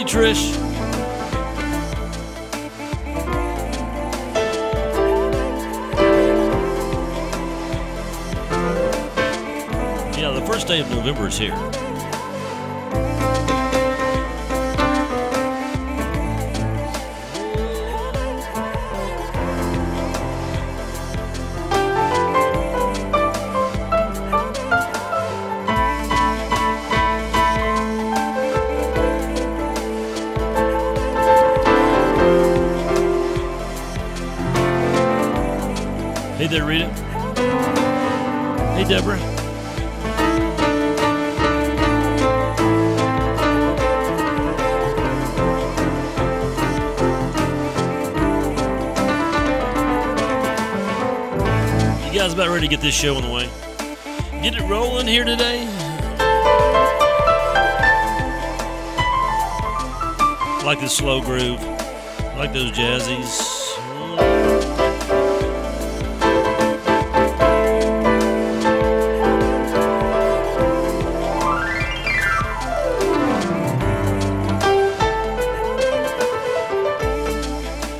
Trish. Yeah, the first day of November is here. Hey there, Rita. Hey, Deborah. You guys about ready to get this show on the way? Get it rolling here today? I like this slow groove. I like those jazzies.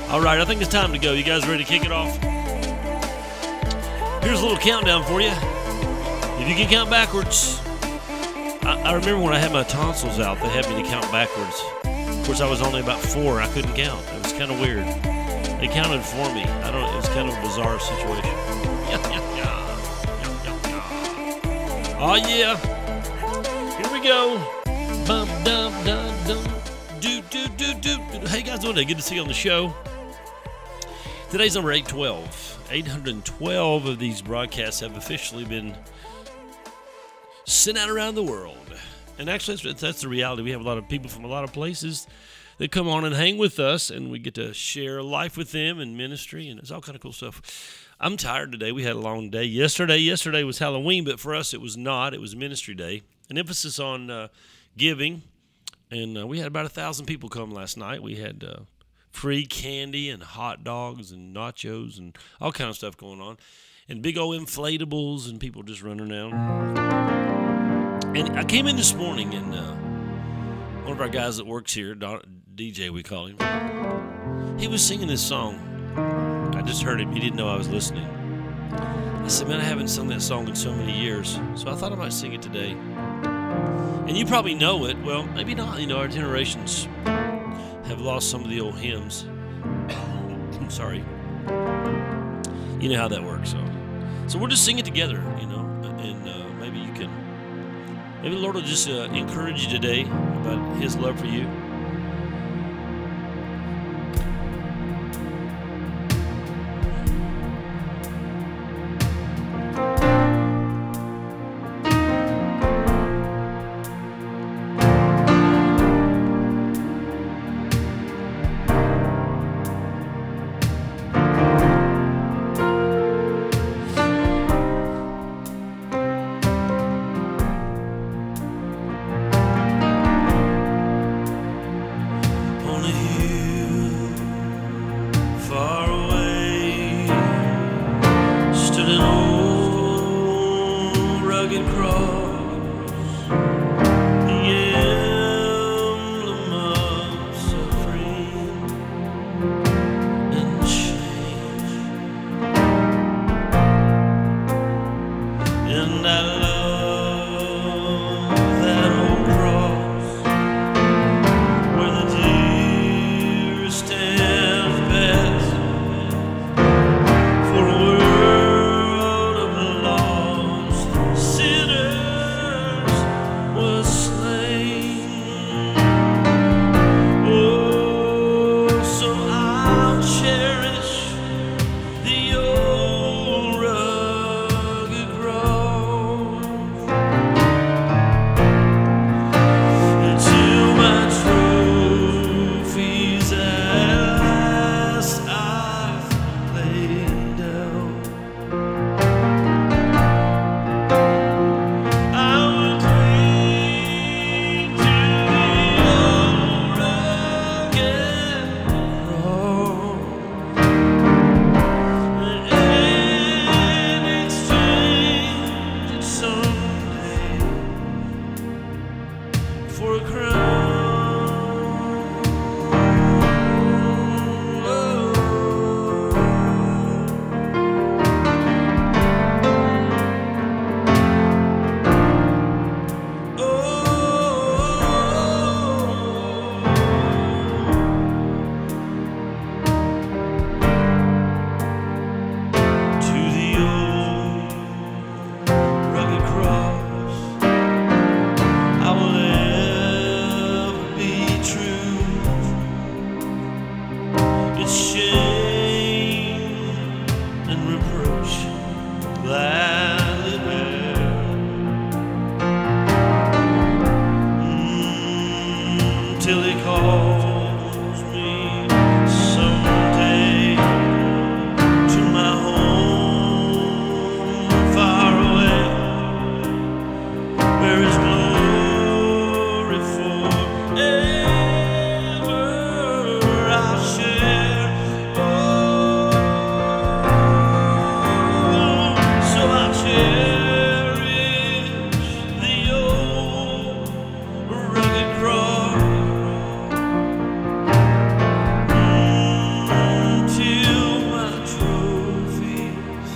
All right, I think it's time to go. You guys ready to kick it off? Here's a little countdown for you. If you can count backwards. I remember when I had my tonsils out, they had me to count backwards. Of course, I was only about 4. I couldn't count. It was kind of weird. They counted for me. I don't. It was kind of a bizarre situation. Oh yeah. Here we go. Bum dum dum dum. Do do do do. Hey guys, doing today? Good to see you on the show. Today's number 812. 812 of these broadcasts have officially been sent out around the world. And actually, that's the reality. We have a lot of people from a lot of places that come on and hang with us, and we get to share life with them and ministry, and it's all kind of cool stuff. I'm tired today. We had a long day. Yesterday was Halloween, but for us it was not. It was Ministry Day. An emphasis on giving, and we had about 1,000 people come last night. We had free candy and hot dogs and nachos and all kind of stuff going on, and big old inflatables and people just running around. And I came in this morning, and one of our guys that works here, DJ we call him, he was singing this song. I just heard him. He didn't know I was listening. I said, man, I haven't sung that song in so many years, so I thought I might sing it today. And you probably know it. Well, maybe not. You know, our generations have lost some of the old hymns. I'm sorry. You know how that works. So we'll just sing it together, you know, and maybe you can, maybe the Lord will just encourage you today about His love for you. for a crown. till he calls me someday to my home far away, where his glory forever I'll share. Oh, so I'll cherish the old rugged cross till my trophies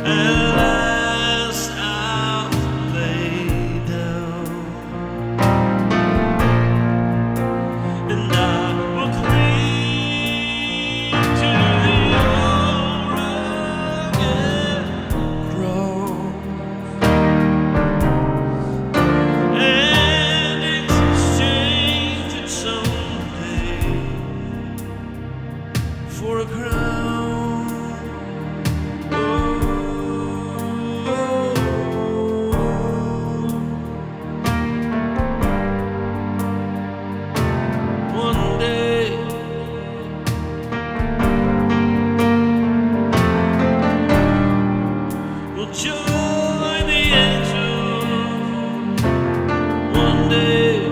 at last I'll lay down, and I will cling to the old rugged cross and exchange it someday for a crown. One day we'll join the angels. One day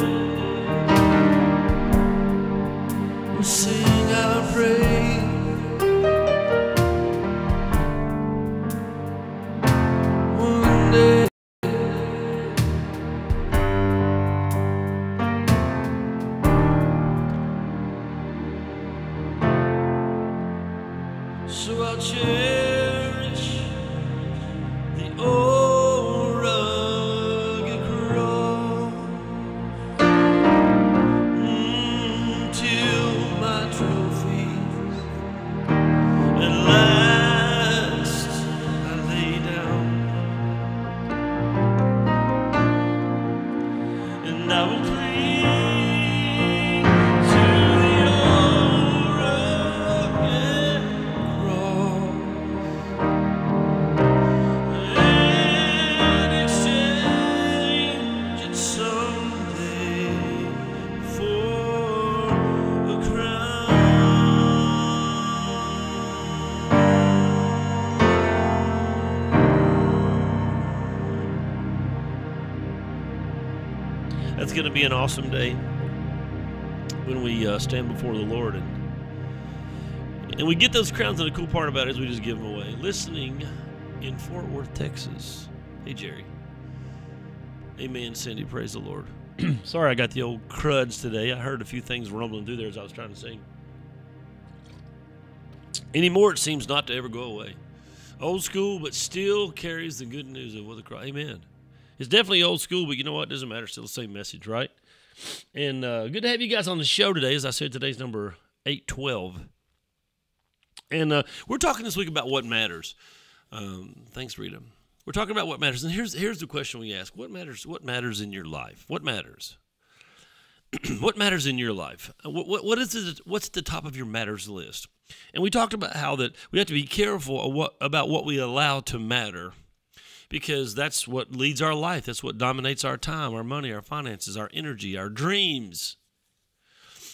we'll sing our praise. One day so I'll cherish the old rugged cross till my trophies at last I lay down, and I will cling to the old rugged cross and exchange it someday for a crown. That's going to be an awesome day when we stand before the Lord and we get those crowns. And the cool part about it is we just give them away. Listening in Fort Worth, Texas. Hey, Jerry. Amen, Cindy. Praise the Lord. Sorry I got the old cruds today. I heard a few things rumbling through there as I was trying to sing. Anymore, it seems not to ever go away. Old school, but still carries the good news of what the cross. Amen. It's definitely old school, but you know what? It doesn't matter. It's still the same message, right? And good to have you guys on the show today. As I said, today's number 812. And we're talking this week about what matters. Thanks, Rita. We're talking about what matters. And here's the question we ask. What matters? What matters in your life? What matters? What matters in your life? What is it? What's at the top of your matters list? And we talked about how that we have to be careful about what we allow to matter, because that's what leads our life. That's what dominates our time, our money, our finances, our energy, our dreams.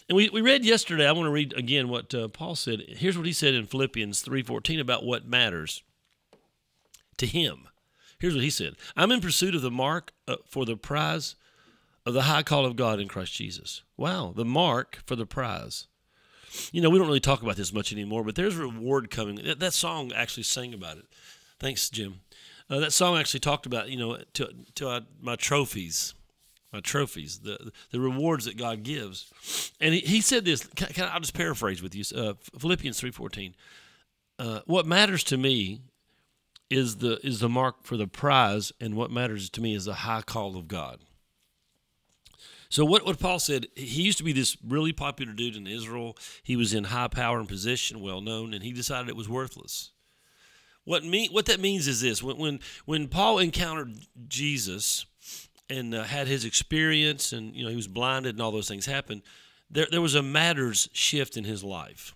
And we read yesterday, I want to read again what Paul said. Here's what he said in Philippians 3:14 about what matters to him. Here's what he said. I'm in pursuit of the mark for the prize of the high call of God in Christ Jesus. Wow, the mark for the prize. You know, we don't really talk about this much anymore, but there's a reward coming. That song actually sang about it. Thanks, Jim. That song actually talked about, you know, to my trophies, the rewards that God gives. And he said this, I'll just paraphrase with you, Philippians 3:14. What matters to me is the mark for the prize, and what matters to me is the high call of God. So what Paul said, he used to be this really popular dude in Israel. He was in high power and position, well known, and he decided it was worthless. What that means is this: when Paul encountered Jesus and had his experience, and he was blinded and all those things happened, there was a matters shift in his life.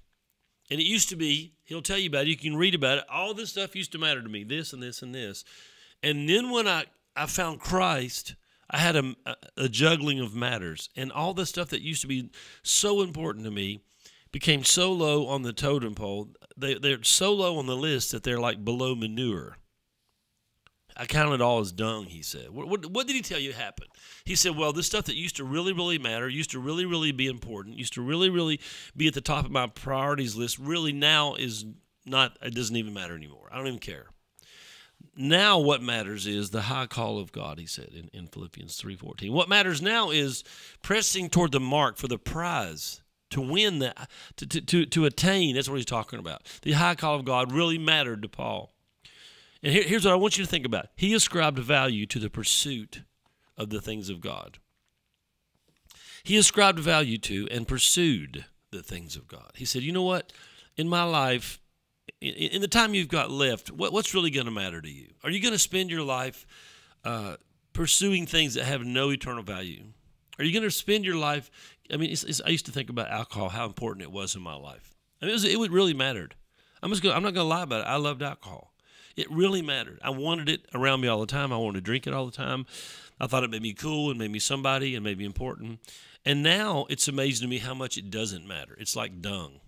And it used to be, he'll tell you about it, you can read about it, all this stuff used to matter to me, this and this and this. And then when I found Christ, I had a juggling of matters, and all the stuff that used to be so important to me became so low on the totem pole. They're so low on the list that they're like below manure. I count it all as dung, he said. What did he tell you happened? He said, well, this stuff that used to really, really matter, used to really, really be important, used to really, really be at the top of my priorities list, really now is not, it doesn't even matter anymore. I don't even care. Now what matters is the high call of God, he said in Philippians 3:14. What matters now is pressing toward the mark for the prize, to win, to attain. That's what he's talking about. The high call of God really mattered to Paul. And here's what I want you to think about. He ascribed value to the pursuit of the things of God. He ascribed value to and pursued the things of God. He said, you know what? In my life, in the time you've got left, what's really going to matter to you? Are you going to spend your life pursuing things that have no eternal value? Are you going to spend your life? I mean, I used to think about alcohol, how important it was in my life. I mean, it really mattered. I'm not going to lie about it. I loved alcohol. It really mattered. I wanted it around me all the time. I wanted to drink it all the time. I thought it made me cool and made me somebody and made me important. And now it's amazing to me how much it doesn't matter. It's like dung.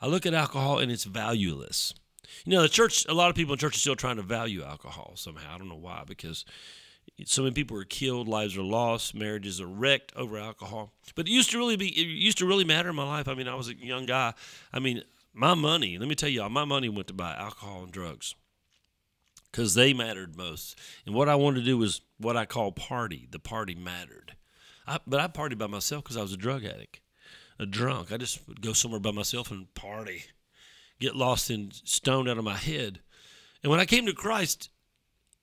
I look at alcohol and it's valueless. You know, the church, a lot of people in church are still trying to value alcohol somehow. I don't know why, because so many people are killed, lives are lost, marriages are wrecked over alcohol. But it used to really matter in my life. I mean, I was a young guy. I mean, my money, let me tell y'all, my money went to buy alcohol and drugs because they mattered most. And what I wanted to do was what I call party. The party mattered. But I partied by myself because I was a drug addict. A drunk. I just would go somewhere by myself and party, get lost and stoned out of my head. And when I came to Christ,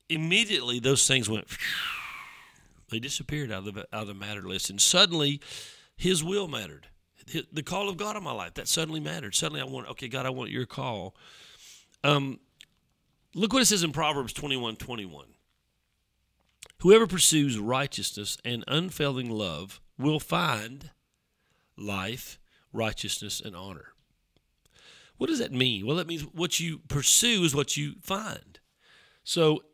immediately those things went, they disappeared out of the matter list. And suddenly his will mattered. The call of God on my life, that suddenly mattered. Suddenly I want, okay, God, I want your call. Look what it says in Proverbs 21:21. Whoever pursues righteousness and unfailing love will find life, righteousness, and honor. What does that mean? Well, that means what you pursue is what you find. So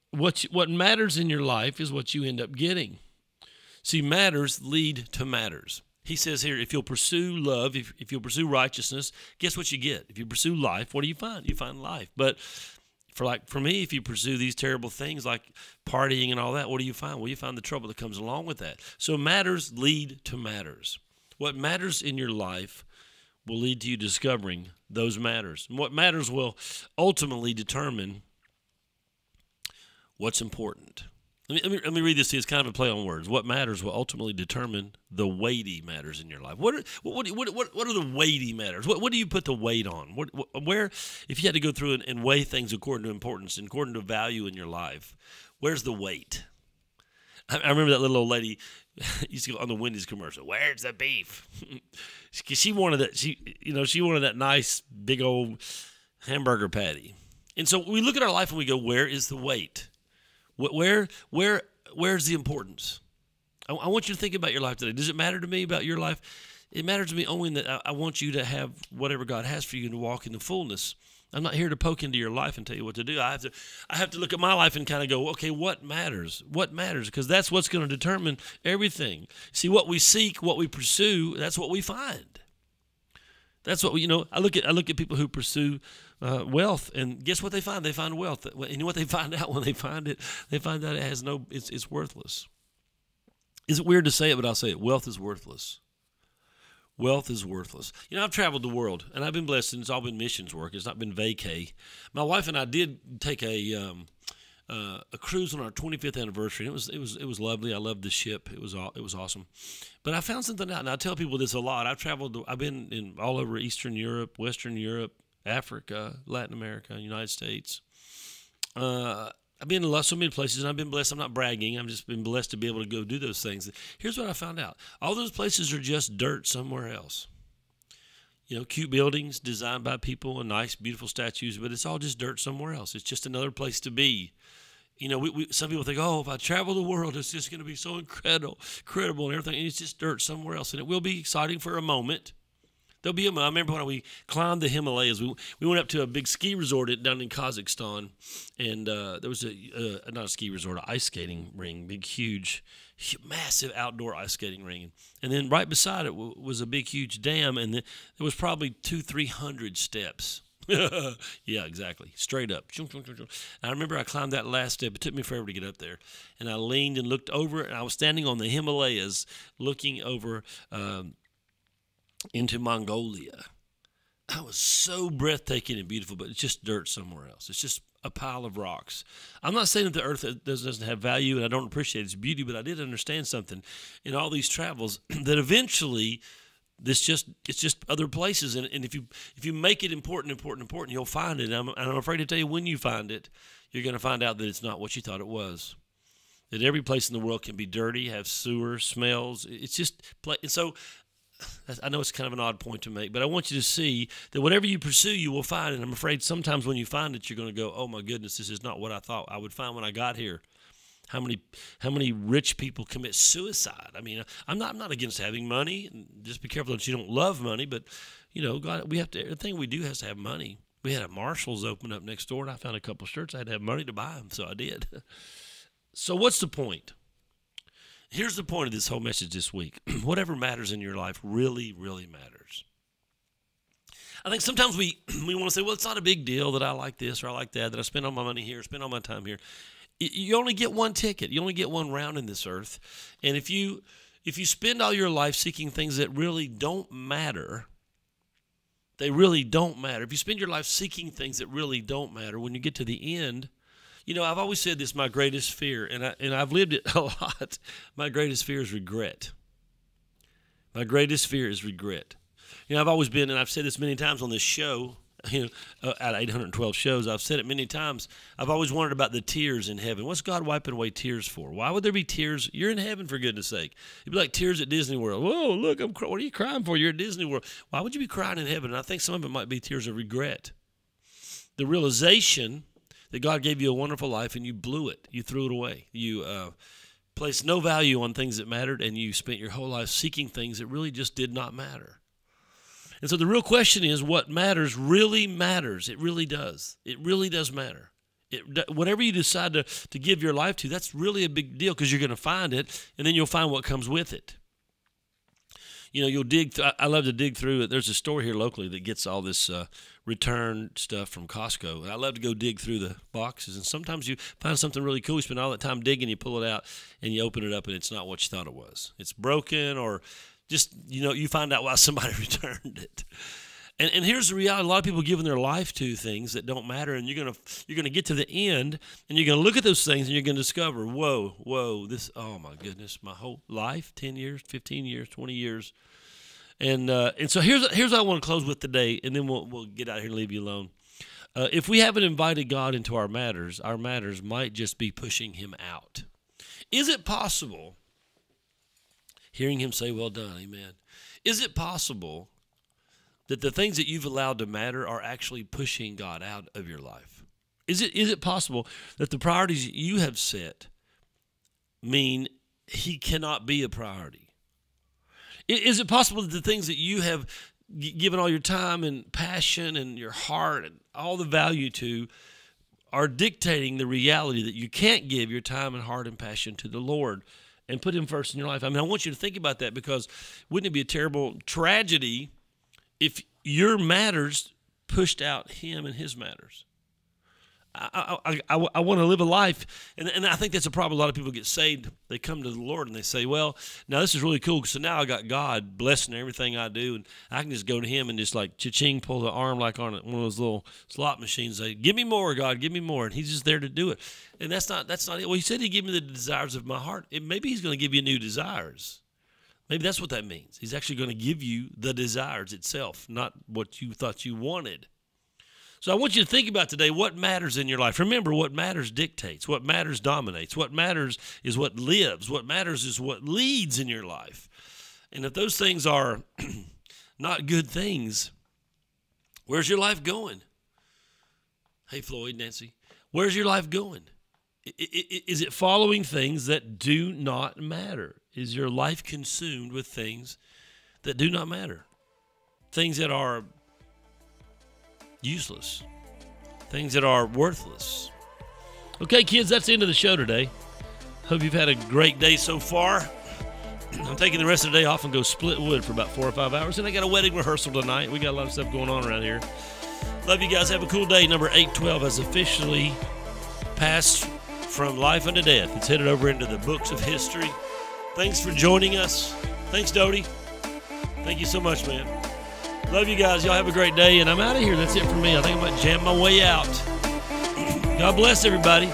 what matters in your life is what you end up getting. See, matters lead to matters. He says here, if you'll pursue love, if you'll pursue righteousness, guess what you get? If you pursue life, what do you find? You find life. But for me, if you pursue these terrible things like partying and all that, what do you find? Well, you find the trouble that comes along with that. So matters lead to matters. What matters in your life will lead to you discovering those matters. And what matters will ultimately determine what's important. Let me read this to you. It's kind of a play on words. What matters will ultimately determine the weighty matters in your life. What are the weighty matters? What do you put the weight on? Where, if you had to go through and weigh things according to importance, according to value in your life, where's the weight? I remember that little old lady used to go on the Wendy's commercial. Where's the beef? She wanted that. She wanted that nice big old hamburger patty. And so we look at our life and we go, where is the weight? Where's the importance? I want you to think about your life today. Does it matter to me about your life? It matters to me only in that I want you to have whatever God has for you and to walk in the fullness. I'm not here to poke into your life and tell you what to do. I have to look at my life and kind of go, okay, what matters? What matters? Because that's what's going to determine everything. See, what we seek, what we pursue, that's what we find. That's what I look at people who pursue wealth, and guess what they find? They find wealth. And you know what they find out when they find it? They find out it's worthless. Is it weird to say it, but I'll say it. Wealth is worthless. Wealth is worthless. I've traveled the world, and I've been blessed, and it's all been missions work. It's not been vacay. My wife and I did take a cruise on our 25th anniversary. It was lovely. I loved the ship. It was awesome. But I found something out, and I tell people this a lot. I've been in all over Eastern Europe, Western Europe, Africa, Latin America, United States. I've been in so many places, and I've been blessed. I'm not bragging. I've just been blessed to be able to go do those things. Here's what I found out. All those places are just dirt somewhere else. Cute buildings designed by people and nice, beautiful statues, but it's all just dirt somewhere else. It's just another place to be. Some people think, oh, if I travel the world, it's just going to be so incredible and everything. And it's just dirt somewhere else. And it will be exciting for a moment. There'll be I remember when we climbed the Himalayas. We went up to a big ski resort down in Kazakhstan, and there was not a ski resort, an ice skating ring, big, huge, massive outdoor ice skating ring. And then right beside it was a big, huge dam, and there was probably 200-300 steps. Yeah, exactly. Straight up. And I remember I climbed that last step. It took me forever to get up there. And I leaned and looked over, and I was standing on the Himalayas looking over into Mongolia. That was so breathtaking and beautiful, but it's just dirt somewhere else. It's just a pile of rocks. I'm not saying that the earth doesn't have value and I don't appreciate its beauty, but I did understand something in all these travels that eventually it's just other places. And if you make it important, you'll find it. And I'm afraid to tell you, when you find it, you're going to find out that it's not what you thought it was. That every place in the world can be dirty, have sewer, smells. It's just, and so I know it's kind of an odd point to make, but I want you to see that whatever you pursue, you will find. And I'm afraid sometimes when you find it, you're going to go, oh my goodness, this is not what I thought I would find when I got here. How many rich people commit suicide? I mean, I'm not against having money. Just be careful that you don't love money, but God, we have to. Everything we do has to have money. We had a Marshalls open up next door, and I found a couple of shirts. I had to have money to buy them, so I did. So what's the point? Here's the point of this whole message this week. Whatever matters in your life really, really matters. I think sometimes we want to say, well, it's not a big deal that I like this or I like that I spend all my money here, spend all my time here. You only get one ticket. You only get one round in this earth. And if you spend all your life seeking things that really don't matter, they really don't matter. If you spend your life seeking things that really don't matter, when you get to the end, I've always said this, my greatest fear, and I've lived it a lot. My greatest fear is regret. My greatest fear is regret. I've always been, and I've said this many times on this show, out of 812 shows, I've said it many times. I've always wondered about the tears in heaven. What's God wiping away tears for? Why would there be tears? You're in heaven, for goodness sake. It'd be like tears at Disney World. Whoa, look, what are you crying for? You're at Disney World. Why would you be crying in heaven? And I think some of it might be tears of regret. The realization that God gave you a wonderful life and you blew it. You threw it away. You placed no value on things that mattered, and you spent your whole life seeking things that really just did not matter. And so the real question is, what matters really matters. It really does. It really does matter. Whatever you decide to give your life to, that's really a big deal, because you're going to find it, and then you'll find what comes with it. You'll dig. I love to dig through it. There's a store here locally that gets all this return stuff from Costco. And I love to go dig through the boxes. And sometimes you find something really cool. You spend all that time digging, you pull it out, and you open it up, and it's not what you thought it was. It's broken, or just, you find out why somebody returned it. And here's the reality. A lot of people giving their life to things that don't matter, and you're gonna get to the end, and you're gonna look at those things, and you're gonna discover, whoa, this, oh my goodness, my whole life, 10 years, 15 years, 20 years. And so here's what I want to close with today, and then we'll get out here and leave you alone. If we haven't invited God into our matters might just be pushing him out. Is it possible, hearing him say, well done, amen, is it possible that the things that you've allowed to matter are actually pushing God out of your life? Is it possible that the priorities you have set mean he cannot be a priority? Is it possible that the things that you have given all your time and passion and your heart and all the value to are dictating the reality that you can't give your time and heart and passion to the Lord and put him first in your life? I mean, I want you to think about that, because wouldn't it be a terrible tragedy if your matters pushed out him and his matters? I want to live a life, and I think that's a problem. A lot of people get saved. They come to the Lord and they say, well, now this is really cool, so now I got God blessing everything I do, and I can just go to him and just like cha-ching, pull the arm like on one of those little slot machines, say, give me more, God, give me more, and he's just there to do it. And that's not it. Well, he said he'd give me the desires of my heart. Maybe he's going to give you new desires. Maybe that's what that means. He's actually going to give you the desires itself, not what you thought you wanted. So I want you to think about today what matters in your life. Remember, what matters dictates. What matters dominates. What matters is what lives. What matters is what leads in your life. And if those things are not good things, where's your life going? Hey, Floyd, Nancy, where's your life going? Is it following things that do not matter? Is your life consumed with things that do not matter? things that are useless, things that are worthless. Okay, kids, that's the end of the show today. Hope you've had a great day so far. I'm taking the rest of the day off and go split wood for about 4 or 5 hours. And I got a wedding rehearsal tonight. We got a lot of stuff going on around here. Love you guys. Have a cool day. Number 812 has officially passed from life unto death. It's headed over into the books of history. Thanks for joining us. Thanks, Dodie. Thank you so much, man. Love you guys. Y'all have a great day. And I'm out of here. That's it for me. I think I might jam my way out. God bless everybody.